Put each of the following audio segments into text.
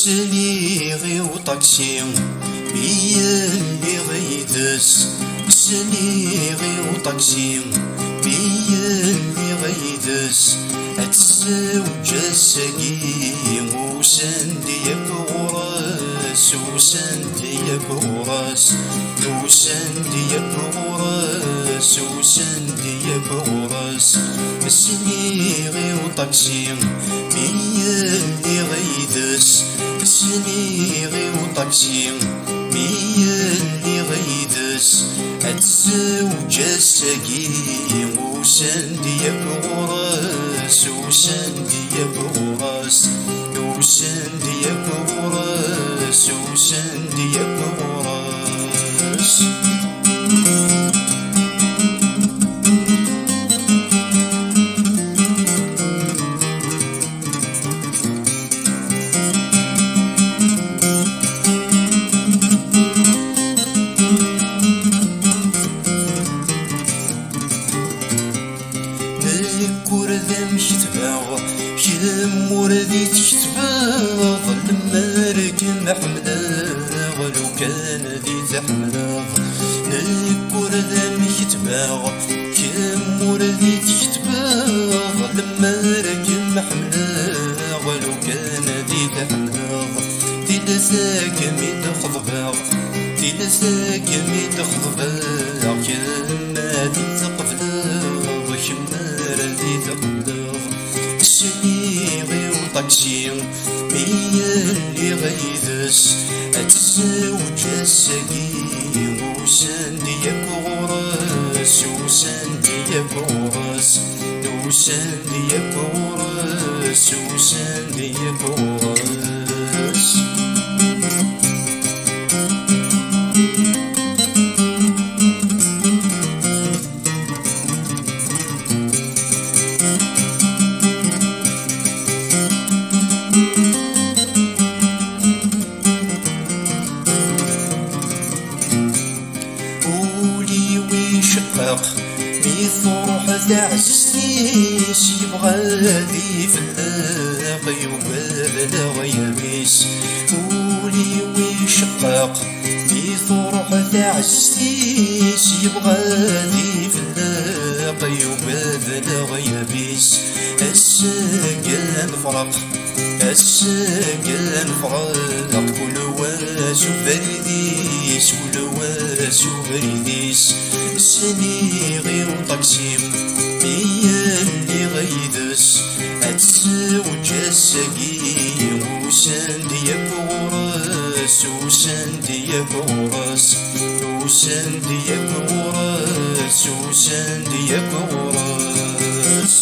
سليغي وطاكسي بيا اللي غيدس، سليغي وطاكسي بيا اللي غيدس، اتزوج السقيم وسندي بغراس، وسندي بغراس، وسندي بغراس، وسندي بغراس. سليغي وطاكسي بيا اللي غيدس، سليغي وطاكسي بيا اللي غيدس، اتزوج السقيم وسندي بغراس، وسندي بغراس، وسندي بغراس، وسندي بغراس. كم وردي تشتباغ لما ركم حملاغ، لو كان ذي تحملاغ نكور ذمك تباغ. كم وردي تشتباغ لما ركم حملاغ، لو كان ذي تحملاغ. تلساك مي تخضباغ، تلساك مي تخضباغ، كما ذي تقفلاغ، كما ذي تقفلاغ. سليغي وطاكسي بيا اللي غيدس، اتزوج السقيم وسندي بغراس، وسندي بغراس، وسندي بغراس، وسندي بغراس. مي فرح تعسيس يبغى ذي فلاق يبال غيابيس. قولي ويشقاق مي فرح تعسيس يبغى ذي فلاق يبال غيابيس. الساقان فرق، الساقان فرق، كل واس وبرديس، كل واس وبرديس. سليغي وطاكسي بيا اللي غيدس، اتزوج السقيم وسندي بغراس، وسندي بغراس، وسندي بغراس، وسندي بغراس.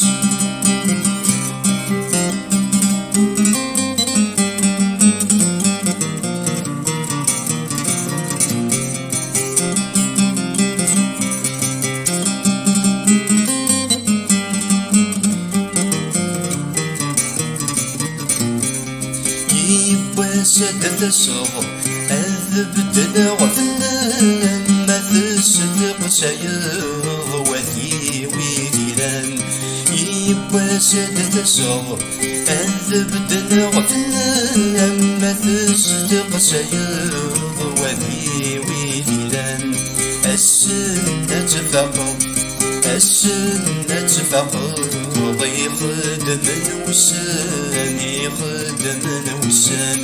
سدد الصغر أذبدنا وفنان، ما تصدق سيغ وثي ويدلان. يبا سدد الصغر أذبدنا وفنان، ما تصدق سيغ وثي ويدلان. السنة فقط، السنة فقط، يخدم الوسان، يخدم الوسان.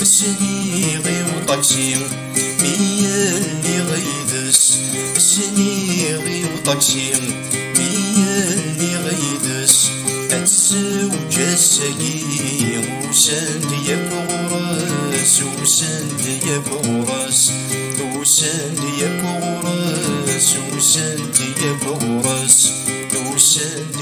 سليغي وطاكسي بيا اللي غيدس، سليغي وطاكسي بيا اللي غيدس، اتزوج السقيم وسندي بغراس، وسندي بغراس، وسندي بغراس، وسندي بغراس، وسندي